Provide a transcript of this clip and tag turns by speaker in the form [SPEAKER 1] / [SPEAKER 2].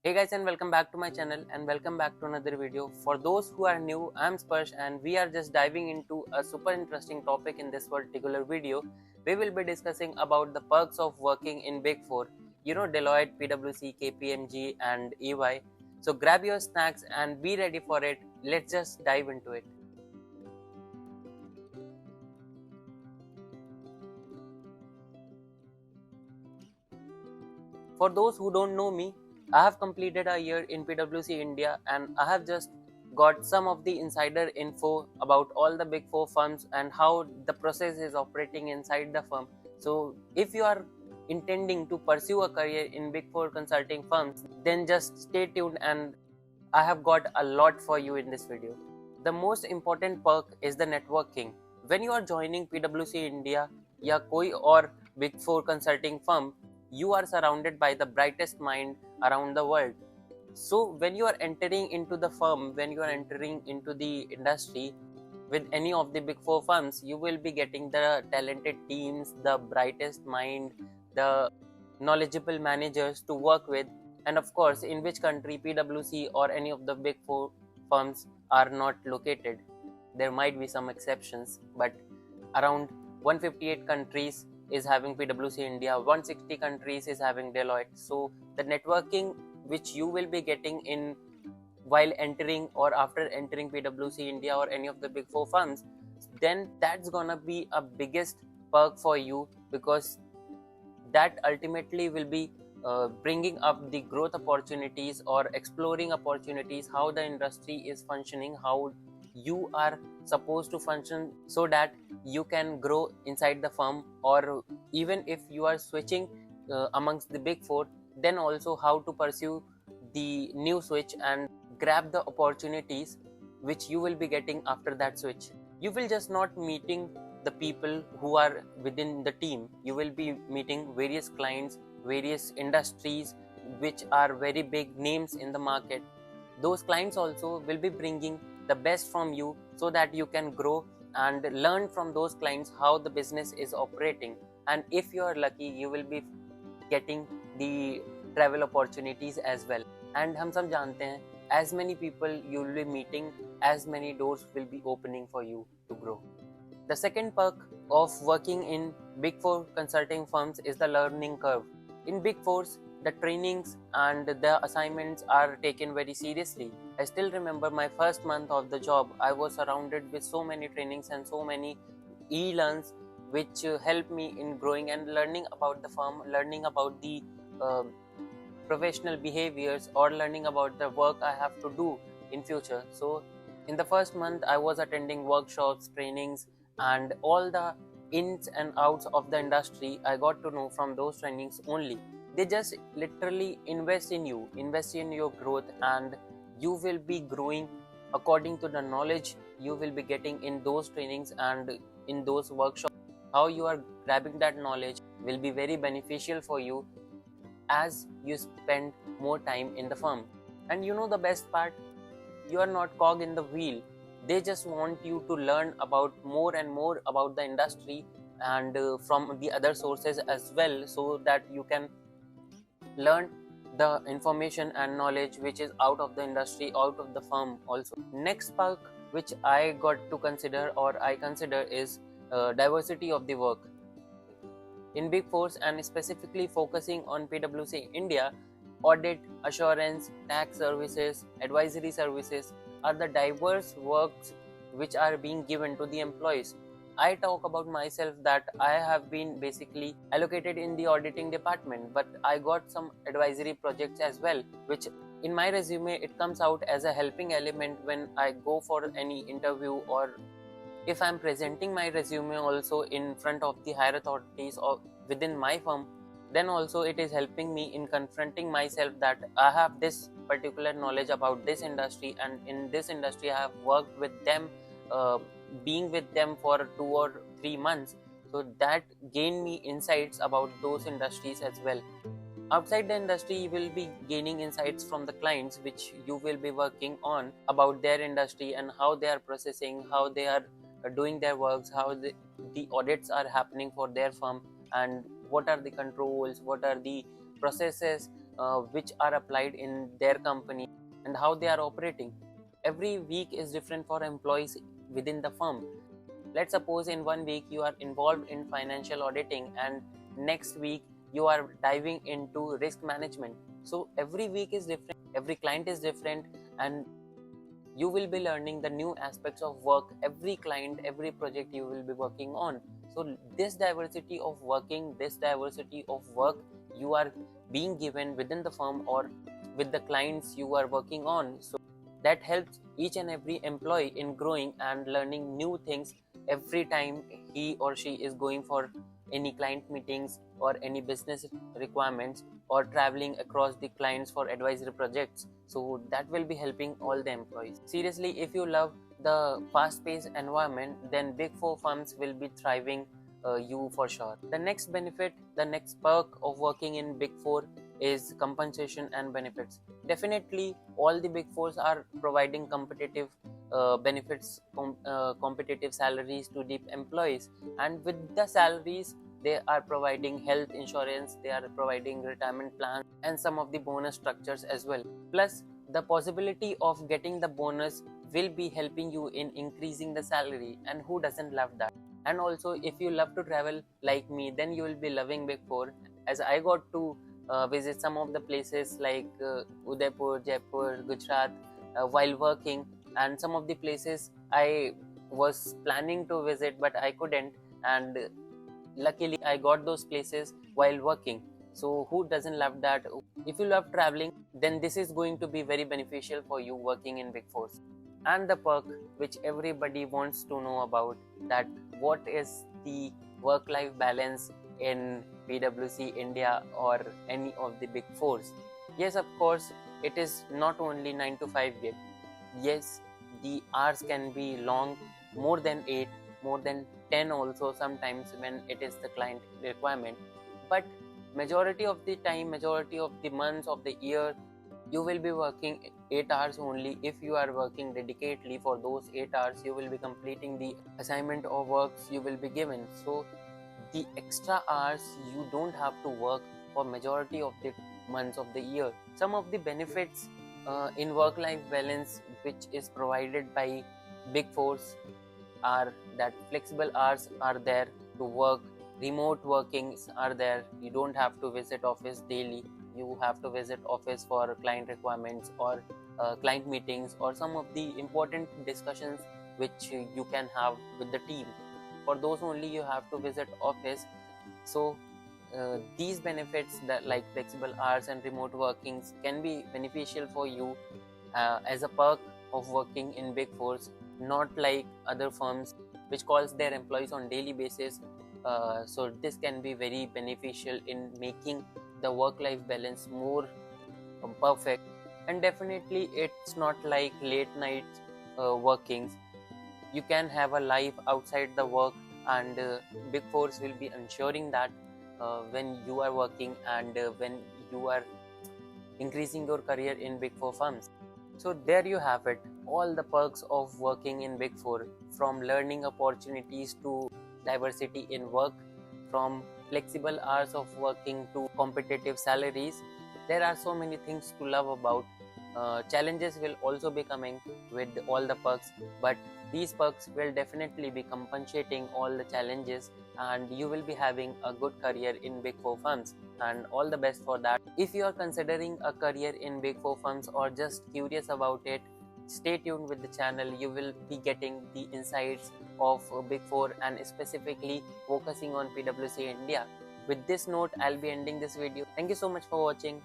[SPEAKER 1] Hey guys, and welcome back to my channel and welcome back to another video. For those who are new, I'm Sparsh and we are just diving into a super interesting topic in this particular video. We will be discussing about the perks of working in Big Four. You know, Deloitte, PWC, Kpmg and EY. So grab your snacks and be ready for it. Let's just dive into it. For those who don't know me, I have completed a year in PWC India and I have just got some of the insider info about all the big four firms and how the process is operating inside the firm. So, if you are intending to pursue a career in big four consulting firms, then just stay tuned and I have got a lot for you in this video. The most important perk is the networking. When you are joining PwC India या कोई और Big Four consulting firm, you are surrounded by the brightest mind around the world. So when you are entering into the firm, when you are entering into the industry with any of the Big Four firms, you will be getting the talented teams, the brightest mind, the knowledgeable managers to work with, and of course in which country PwC or any of the big four firms are not located. There might be some exceptions, but around 158 countries is having PwC India, 160 countries is having Deloitte. So the networking which you will be getting in while entering or after entering PwC India or any of the big four firms, then that's gonna be a biggest perk for you, because that ultimately will be bringing up the growth opportunities or exploring opportunities, how the industry is functioning, how you are supposed to function so that you can grow inside the firm, or even if you are switching amongst the big four, then also how to pursue the new switch and grab the opportunities which you will be getting after that switch. You will just not meeting the people who are within the team, you will be meeting various clients, various industries which are very big names in the market. Those clients also will be bringing the best from you so that you can grow and learn from those clients how the business is operating. And if you are lucky, you will be getting the travel opportunities as well. And हम सब जानते हैं, as many people you will be meeting, as many doors will be opening for you to grow. The second perk of working in Big Four consulting firms is the learning curve. In Big Fours, the trainings and the assignments are taken very seriously. I still remember my first month of the job. I was surrounded with so many trainings and so many e-learns which helped me in growing and learning about the firm, learning about the uh, professional behaviors, or learning about the work I have to do in future. So in the first month I was attending workshops, trainings, and all the ins and outs of the industry I got to know from those trainings only. They just literally invest in you, invest in your growth, and you will be growing according to the knowledge you will be getting in those trainings and in those workshops. How you are grabbing that knowledge will be very beneficial for you as you spend more time in the firm. And you know the best part, you are not cog in the wheel. They just want you to learn about more and more about the industry and from the other sources as well, so that you can learn the information and knowledge which is out of the industry, out of the firm also. Next perk which I got to consider or I consider is diversity of the work. In Big Fours and specifically focusing on PwC India, audit, assurance, tax services, advisory services are the diverse works which are being given to the employees. I talk about myself that I have been basically allocated in the auditing department, but I got some advisory projects as well, which in my resume it comes out as a helping element when I go for any interview, or if I'm presenting my resume also in front of the higher authorities or within my firm, then also it is helping me in confronting myself that I have this particular knowledge about this industry, and in this industry I have worked with them, uh, being with them for 2 or 3 months. So that gained me insights about those industries as well. Outside the industry, you will be gaining insights from the clients which you will be working on about their industry and how they are processing, how they are doing their works, how the audits are happening for their firm, and what are the controls, what are the processes which are applied in their company and how they are operating. Every week is different for employees within the firm. Let's suppose in one week you are involved in financial auditing, and next week you are diving into risk management. So every week is different, every client is different, and you will be learning the new aspects of work. Every client, every project you will be working on. So this diversity of working, this diversity of work you are being given within the firm or with the clients you are working on, so that helps each and every employee in growing and learning new things every time he or she is going for any client meetings or any business requirements, or traveling across the clients for advisory projects. So that will be helping all the employees. Seriously, if you love the fast paced environment, then big four firms will be thriving you for sure. The next benefit, the next perk of working in big four is compensation and benefits. Definitely all the big fours are providing competitive benefits, competitive salaries to the employees, and with the salaries they are providing health insurance, they are providing retirement plans, and some of the bonus structures as well. Plus the possibility of getting the bonus will be helping you in increasing the salary, and who doesn't love that? And also, if you love to travel like me, then you will be loving big four, as I got to visit some of the places like Udaipur, Jaipur, Gujarat while working, and some of the places I was planning to visit but I couldn't, and luckily I got those places while working. So who doesn't love that? If you love traveling, then this is going to be very beneficial for you working in big fours. And the perk which everybody wants to know about, that what is the work life balance in PwC India or any of the big fours. Yes, of course, it is not only 9 to 5 gig. Yes, the hours can be long, more than 8, more than 10 also sometimes when it is the client requirement. But majority of the time, majority of the months of the year, you will be working 8 hours only. If you are working dedicatedly for those 8 hours, you will be completing the assignment or works you will be given. So the extra hours you don't have to work for majority of the months of the year. Some of the benefits in work life balance which is provided by big fours are that flexible hours are there to work, remote workings are there, you don't have to visit office daily, you have to visit office for client requirements or client meetings or some of the important discussions which you can have with the team. For those only you have to visit office. So these benefits, that like flexible hours and remote workings, can be beneficial for you as a perk of working in big fours, not like other firms which calls their employees on daily basis. So this can be very beneficial in making the work life balance more perfect. And definitely it's not like late night workings. You can have a life outside the work, and big fours will be ensuring that when you are working and when you are increasing your career in big four firms. So there you have it, all the perks of working in big four, from learning opportunities to diversity in work, from flexible hours of working to competitive salaries. There are so many things to love about. Challenges will also be coming with all the perks, but these perks will definitely be compensating all the challenges, and you will be having a good career in big four firms, and all the best for that. If you are considering a career in big four firms or just curious about it, stay tuned with the channel. You will be getting the insights of big four and specifically focusing on PwC India. With this note, I'll be ending this video. Thank you so much for watching.